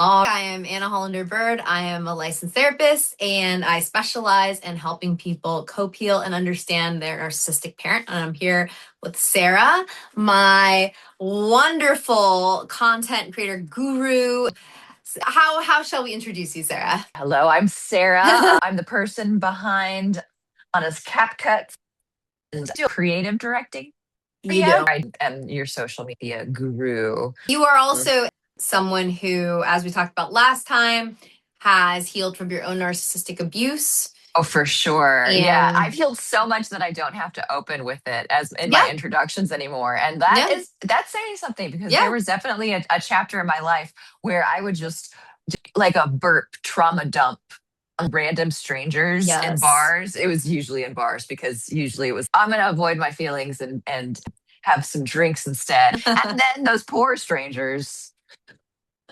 I am Anna Hollander Bird. I am a licensed therapist and I specialize in helping people cope, heal, and understand their narcissistic parent. And I'm here with Sarah, my wonderful content creator guru. How shall we introduce you, Sarah? Hello, I'm Sarah. I'm the person behind Anna's CapCut and do creative directing. You Yeah, do. I am your social media guru. You are also someone who, as we talked about last time, has healed from your own narcissistic abuse. Oh, for sure. Yeah, I've And healed so much that I don't have to open with it as in my yeah, introductions anymore. And yeah, that's saying something because there yeah. was definitely a chapter in my life where I would just like a burp trauma dump on random strangers in Yes. bars. It was usually in bars because usually it was I'm gonna avoid my feelings and have some drinks instead. And then those poor strangers,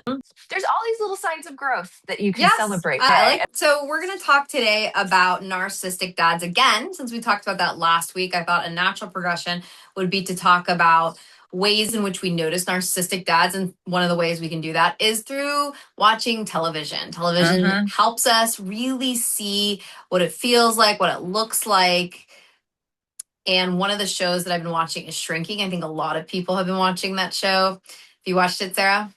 there's all these little signs of growth that you can Yes, celebrate I today. like. So we're going to talk today about narcissistic dads again. Since we talked about that last week, I thought a natural progression would be to talk about ways in which we notice narcissistic dads. And one of the ways we can do that is through watching television. Television Mhm. helps us really see what it feels like, what it looks like. And one of the shows that I've been watching is Shrinking. I think a lot of people have been watching that show. Have you watched it, Sarah?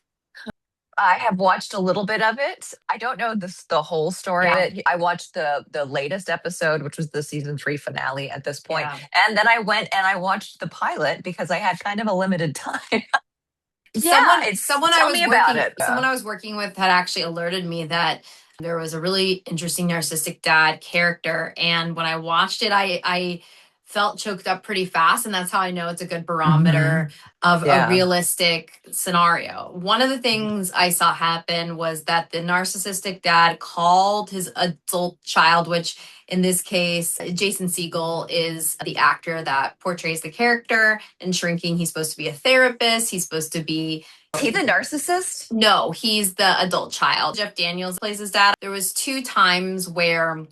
I have watched a little bit of it. I don't know the whole story of Yeah. it. I watched the latest episode, which was the season 3 finale at this point. Yeah. And then I went and I watched the pilot because I had kind of a limited time. Yeah, someone it's someone I tell was me about working it. someone I was working with had actually alerted me that there was a really interesting narcissistic dad character, and when I watched it, I felt choked up pretty fast, and that's how I know it's a good barometer Mhm. of a Yeah. realistic scenario. One of the things I saw happen was that the narcissistic dad called his adult child, which in this case, Jason Segel is the actor that portrays the character. In Shrinking, he's supposed to be a therapist. He's supposed to be Is he the narcissist? no, he's the adult child. Jeff Daniels plays his dad. There was two times where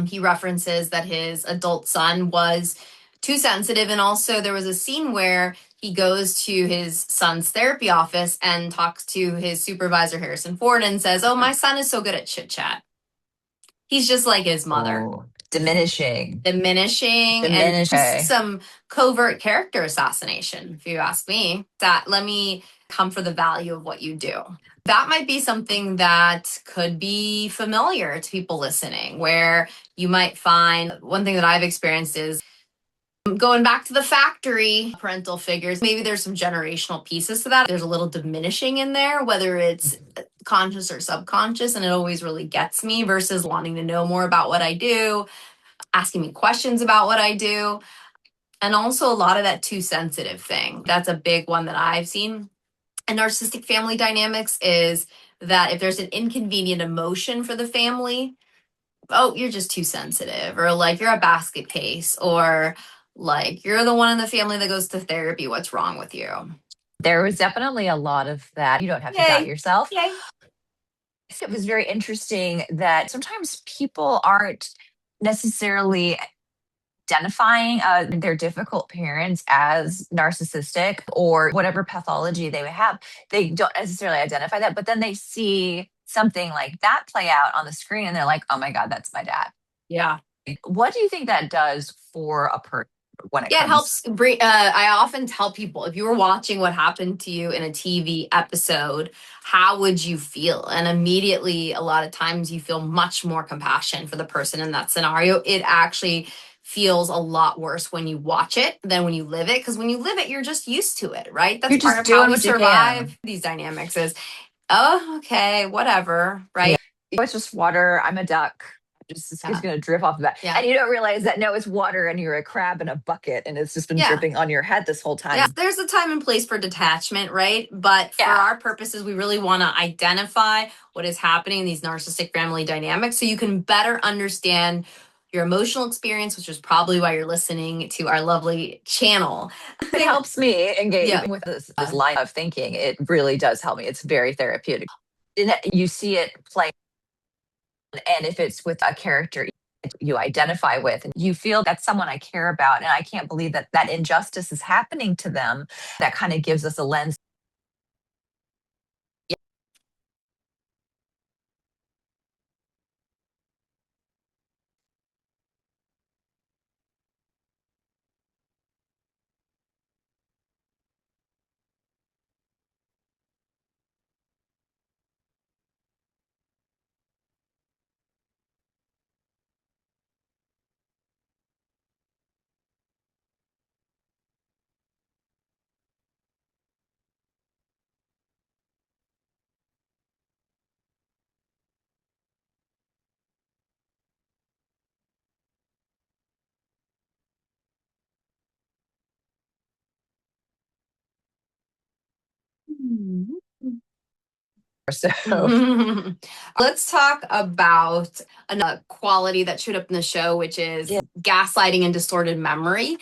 he references that his adult son was too sensitive, and also there was a scene where he goes to his son's therapy office and talks to his supervisor Harrison Ford and says, "Oh, my son is so good at chit chat. He's just like his mother." Oh, diminishing. Diminishing and just Diminish. some covert character assassination, if you ask me. That let me come for the value of what you do. That might be something that could be familiar to people listening, where you might find one thing that I've experienced is going back to the factory parental figures. Maybe there's some generational pieces to that. There's a little diminishing in there, whether it's conscious or subconscious, and it always really gets me versus wanting to know more about what I do, asking me questions about what I do, and also a lot of that too sensitive thing. That's a big one that I've seen. And narcissistic family dynamics is that if there's an inconvenient emotion for the family, oh, you're just too sensitive, or like you're a basket case, or like you're the one in the family that goes to therapy. What's wrong with you? There was definitely a lot of that. You don't have to doubt Yay. yourself. Yay. It was very interesting that sometimes people aren't necessarily identifying their difficult parents as narcissistic or whatever pathology they would have. They don't necessarily identify that, but then they see something like that play out on the screen and they're like, oh my God, that's my dad. Yeah. What do you think that does for a person when it Yeah, it comes? helps bring. I often tell people, if you were watching what happened to you in a TV episode, how would you feel? And immediately, a lot of times, you feel much more compassion for the person in that scenario. It actually feels a lot worse when you watch it than when you live it. Because when you live it, you're just used to it, right? That's You're part just of how doing we what you can. survive these dynamics is, oh, okay, whatever, Yeah. right? Oh, it's just water. I'm a duck. It's Yeah. going to drip off the bat. Yeah. And you don't realize that no, it's water and you're a crab in a bucket and it's just been Yeah. dripping on your head this whole Yeah, time. there's a time and place for detachment, right? But for Yeah. our purposes, we really want to identify what is happening in these narcissistic family dynamics so you can better understand your emotional experience, which is probably why you're listening to our lovely channel. It helps me engage Yeah. with this line of thinking. It really does help me. It's very therapeutic. And you see it play, and if it's with a character you identify with and you feel that's someone I care about and I can't believe that that injustice is happening to them, that kind of gives us a lens. So, Let's talk about another quality that showed up in the show, which is yeah. gaslighting and distorted memory.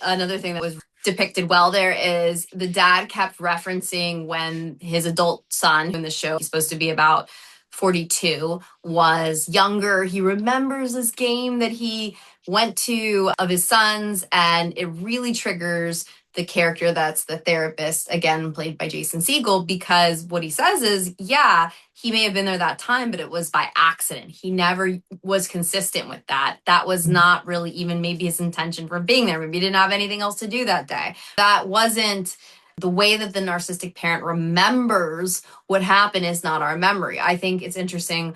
Another thing that was depicted well there is the dad kept referencing when his adult son, who in the show he's supposed to be about 42, was younger. He remembers this game that he went to of his son's, and it really triggers the character that's the therapist, again played by Jason Segel, because what he says is, yeah, he may have been there that time, but it was by accident. He never was consistent with that. That was not really even maybe his intention for being there. Maybe he didn't have anything else to do that day. That wasn't the way that the narcissistic parent remembers what happened is not our memory. I think it's interesting.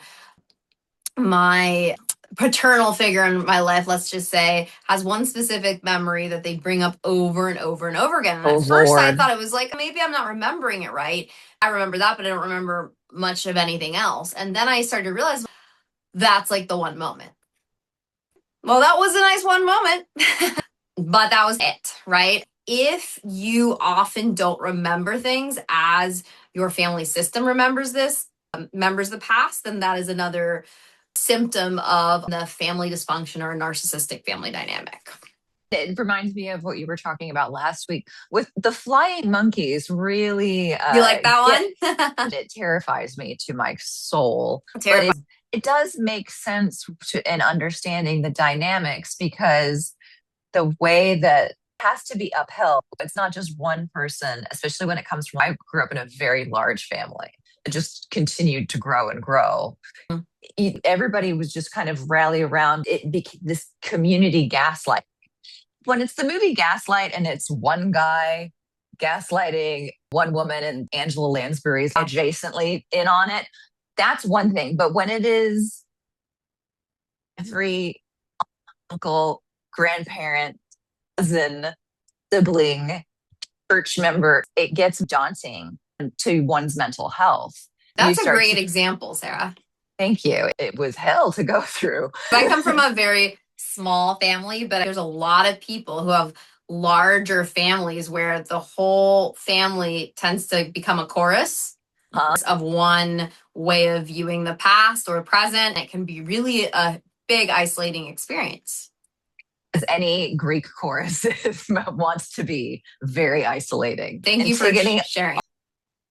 My paternal figure in my life, let's just say, has one specific memory that they bring up over and over and over again. And Oh at first I Lord. thought it was like, maybe I'm not remembering it right. I remember that, but I don't remember much of anything else. And then I started to realize that's like the one moment. Well, that was a nice one moment, but that was it, right? If you often don't remember things as your family system remembers the past, then that is another symptom of the family dysfunction or a narcissistic family dynamic. It reminds me of what you were talking about last week with the flying monkeys. Really, You like that one? it terrifies me to my soul. But Terrifying. it does make sense in understanding the dynamics because the way that has to be upheld, it's not just one person, especially when it comes from, I grew up in a very large family. It just continued to grow and grow. Everybody was just kind of rally around it, this community gaslight. When it's the movie Gaslight and it's one guy gaslighting one woman and Angela Lansbury's adjacently in on it, that's one thing. But when it is every uncle, grandparent, cousin, sibling, church member, it gets daunting to one's mental health. You That's a start great to, example, Sarah. thank you. It was hell to go through. I come from a very small family, but there's a lot of people who have larger families where the whole family tends to become a chorus of one way of viewing the past or present. It can be really a big isolating experience. As any Greek chorus wants to be very isolating. Thank you for Antigone sharing.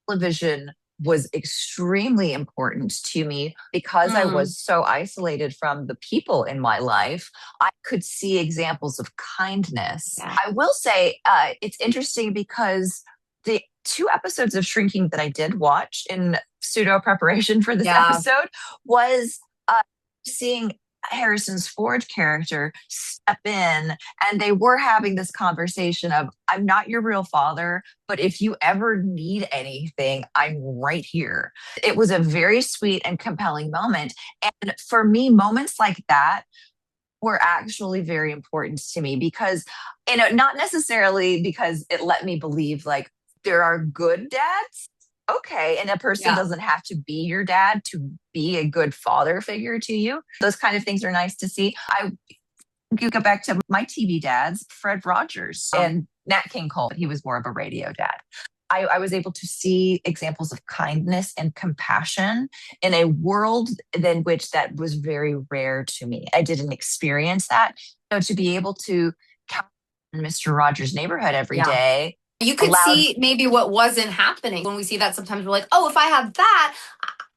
television was extremely important to me because I was so isolated from the people in my life. I could see examples of kindness. Yeah. I will say it's interesting because the 2 episodes of Shrinking that I did watch in pseudo preparation for this episode was seeing Harrison's Ford character step in, and they were having this conversation of, I'm not your real father, but if you ever need anything, I'm right here. It was a very sweet and compelling moment. And for me, moments like that were actually very important to me because, not necessarily because it let me believe like there are good dads. Okay. And a person doesn't have to be your dad to be a good father figure to you. Those kind of things are nice to see. You go back to my TV dads, Fred Rogers and Nat King Cole. He was more of a radio dad. I was able to see examples of kindness and compassion in a world in which that was very rare to me. I didn't experience that. To be able to count on Mr. Rogers' neighborhood every day. You could see maybe what wasn't happening. When we see that, sometimes we're like, oh, if I had that,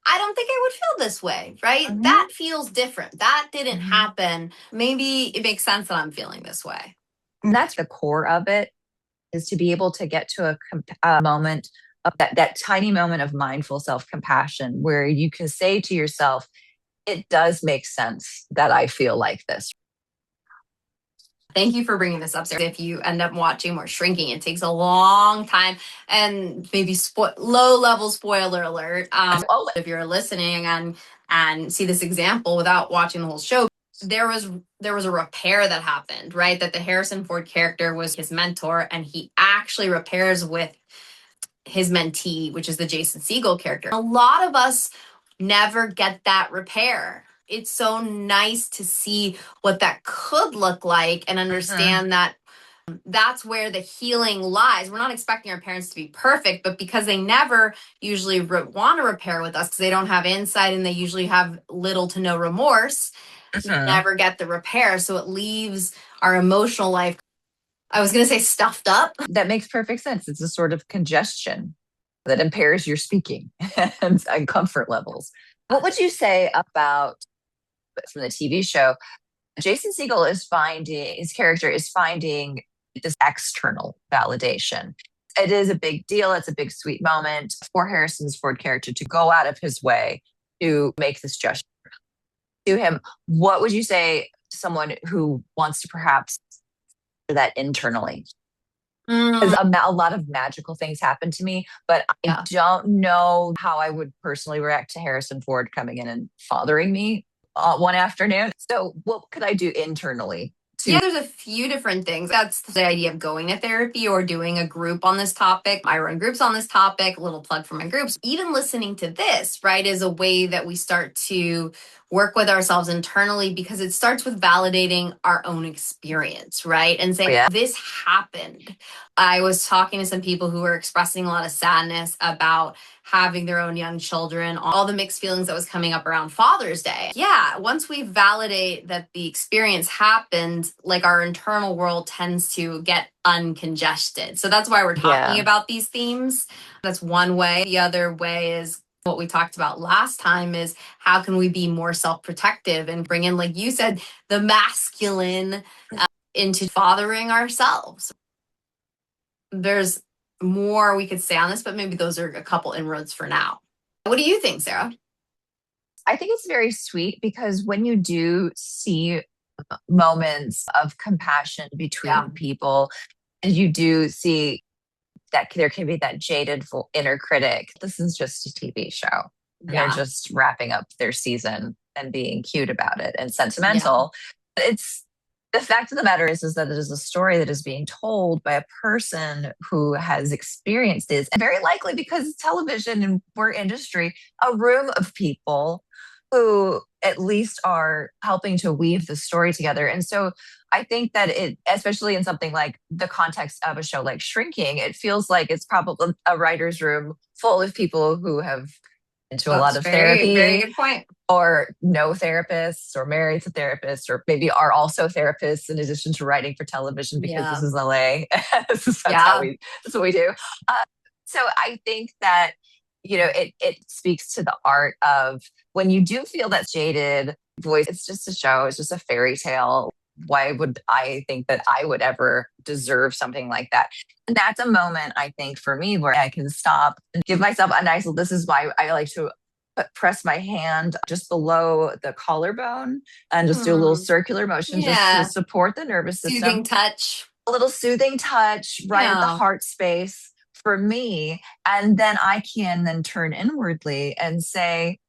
I don't think I would feel this way, right? Mm-hmm. That feels different. That didn't happen. Maybe it makes sense that I'm feeling this way. And that's the core of it, is to be able to get to a moment of that tiny moment of mindful self-compassion where you can say to yourself, it does make sense that I feel like this. Thank you for bringing this up, Sarah. If you end up watching more Shrinking, it takes a long time, and maybe low-level spoiler alert. If you're listening and see this example without watching the whole show, there was a repair that happened, right? That the Harrison Ford character was his mentor, and he actually repairs with his mentee, which is the Jason Segel character. A lot of us never get that repair. It's so nice to see what that could look like and understand that That's where the healing lies. We're not expecting our parents to be perfect, but because they never usually want to repair with us because they don't have insight and they usually have little to no remorse, we Mhm. never get the repair. So it leaves our emotional life, I was going to say stuffed up. That makes perfect sense. It's a sort of congestion that impairs your speaking and comfort levels. What would you say about from the TV show? Jason Segel is finding his character is finding this external validation. It is a big deal. It's a big, sweet moment for Harrison's Ford character to go out of his way to make this gesture to him. What would you say to someone who wants to perhaps do that internally? Because Mm, a lot of magical things happen to me, but I yeah. don't know how I would personally react to Harrison Ford coming in and fathering me one afternoon. So, what could I do internally to? Yeah, there's a few different things. That's the idea of going to therapy or doing a group on this topic. I run groups on this topic, a little plug for my groups. Even listening to this, right, is a way that we start to work with ourselves internally because it starts with validating our own experience, right? And saying, Yeah, this happened. I was talking to some people who were expressing a lot of sadness about having their own young children, all the mixed feelings that was coming up around Father's Day. Yeah, once we validate that the experience happened, like our internal world tends to get uncongested. So that's why we're talking yeah, about these themes. That's one way. The other way is what we talked about last time is how can we be more self-protective and bring in, like you said, the masculine into fathering ourselves. There's more we could say on this, but maybe those are a couple inroads for now. What do you think, Sarah? I think it's very sweet because when you do see moments of compassion Yeah. between people, and you do see that there can be that jaded inner critic. This is just a TV show, and they're Yeah. just wrapping up their season and being cute about it and Yeah. sentimental. It's the fact of the matter is that it is a story that is being told by a person who has experienced this, and very likely because television and we're industry, a room of people who at least are helping to weave the story together. And so I think that it, especially in something like the context of a show like Shrinking, it feels like it's probably a writer's room full of people who have been to a lot That's of very, very therapy good point. or know therapists or married to therapists or maybe are also therapists in addition to writing for television because this Yeah. is LA. Yeah. That's what we do. Uh, so I think that, it speaks to the art of when you do feel that jaded voice, it's just a show, it's just a fairy tale. Why would I think that I would ever deserve something like that? And that's a moment I think for me where I can stop and give myself a nice, this is why I like to press my hand just below the collarbone and just do a little Hmm. circular motion just to Yeah. support the nervous Soothing system. touch. A little soothing touch right at the Yeah. heart space for me. And then I can then turn inwardly and say,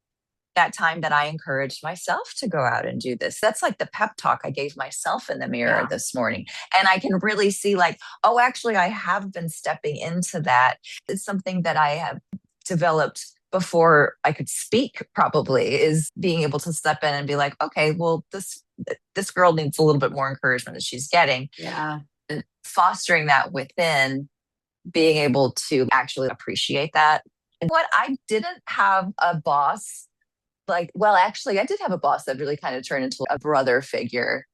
that time that I encouraged myself to go out and do this. That's like the pep talk I gave myself in the mirror Yeah. this morning. And I can really see, like, oh, actually, I have been stepping into that. It's something that I have developed before I could speak, probably, is being able to step in and be like, okay, well, this girl needs a little bit more encouragement that she's getting. Yeah. And fostering that within, being able to actually appreciate that. And what I didn't have a boss like, well, actually, I did have a boss that really kind of turned into a brother figure.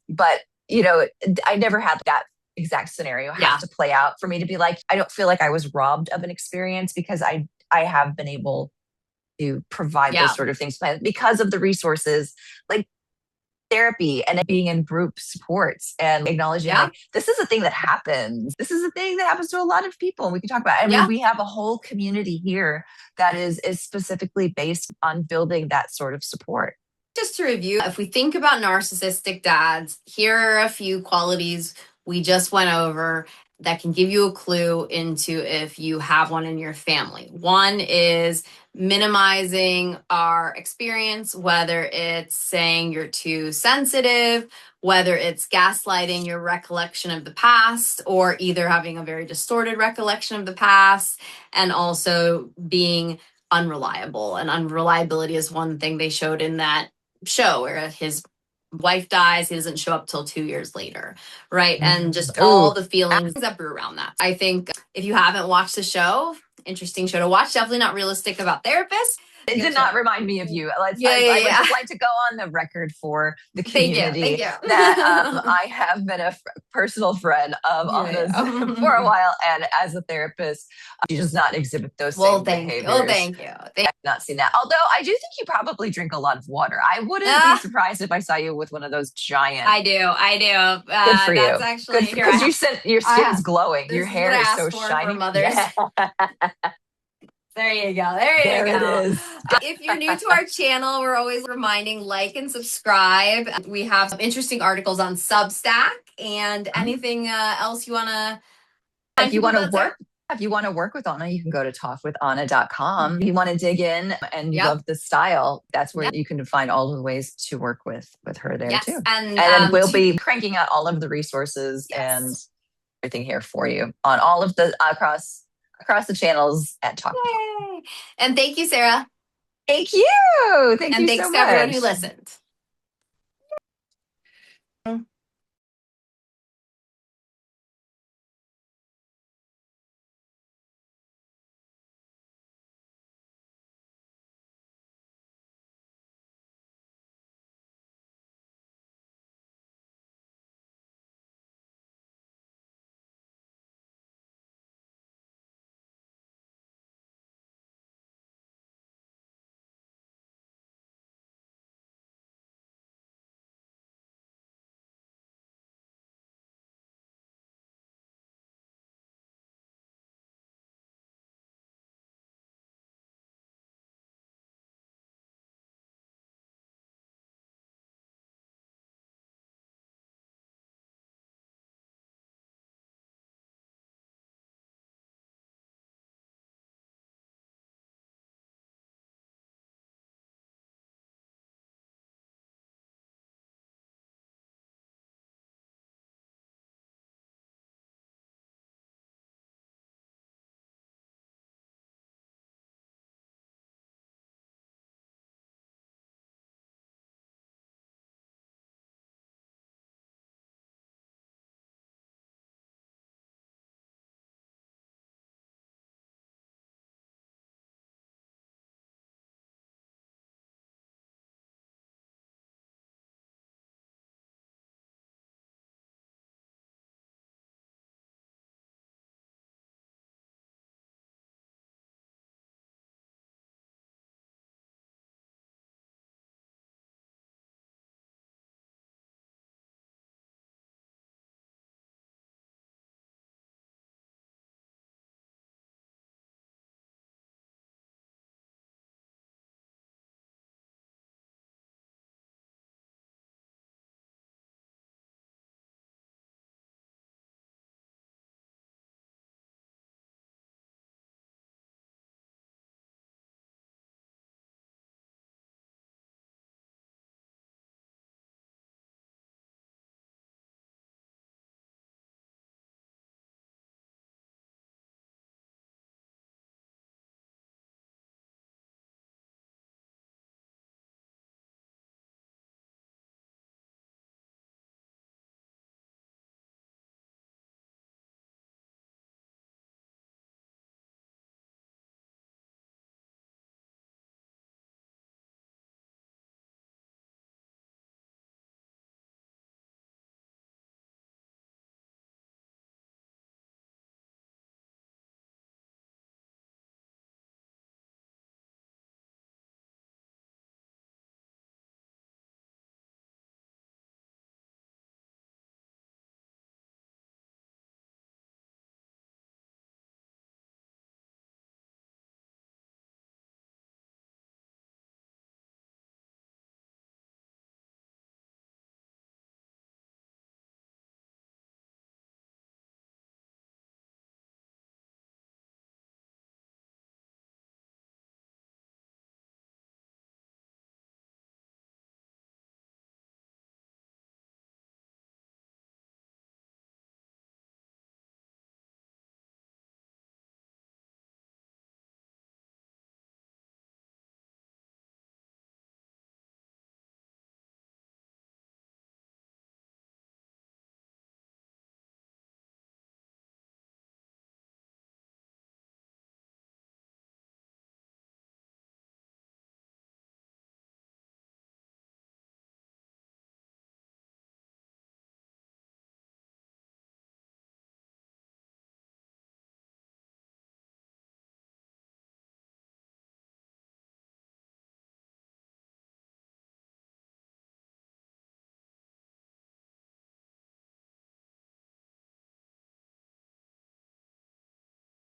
But, I never had that exact scenario have Yeah. to play out for me to be like, I don't feel like I was robbed of an experience because I have been able to provide those Yeah. sort of things because of the resources like therapy and being in group supports and acknowledging Yeah. like this is a thing that happens. This is a thing that happens to a lot of people. And we can talk about it. I mean, Yeah. we have a whole community here that is specifically based on building that sort of support. Just to review, if we think about narcissistic dads, here are a few qualities we just went over that can give you a clue into if you have one in your family. One is minimizing our experience, whether it's saying you're too sensitive, whether it's gaslighting your recollection of the past, or either having a very distorted recollection of the past, and also being unreliable. And unreliability is one thing they showed in that show where his wife dies, he doesn't show up till 2 years later, right? And just Ooh, all the feelings that brew around that. I think if you haven't watched the show, interesting show to watch. Definitely not realistic about therapists. it did not remind me of you. Yeah, yeah, I would yeah. just like to go on the record for the Thank you, thank community you. that I have been a personal friend of Yeah, Anna's for a yeah. while, and as a therapist, she does not exhibit those Well, same thank you. Well, behaviors. thank you. I've not seen that. Although I do think you probably drink a lot of water. I wouldn't be Ah, surprised if I saw you with one of those giant. I do. I do. Good for That's you. actually Good here. because you said your skin's I glowing. Your this is what hair I is so asked for shiny. mothers. Yeah, There you go. There you there it go. is. If you're new to our channel, we're always reminding like and subscribe. We have some interesting articles on Substack and anything else you want to If find you people want to about, Sarah? work, if you want to work with Anna, you can go to talkwithanna.com. If you want to dig in and you Yep. love the style, that's where Yep. you can find all of the ways to work with her there Yes. too. And And then we'll be cranking out all of the resources and yes. everything here for you on all of the across the channels at Talk With Anna. Yay. And thank you, Sarah. Thank you. Thank And you thanks so to everyone who much. listened.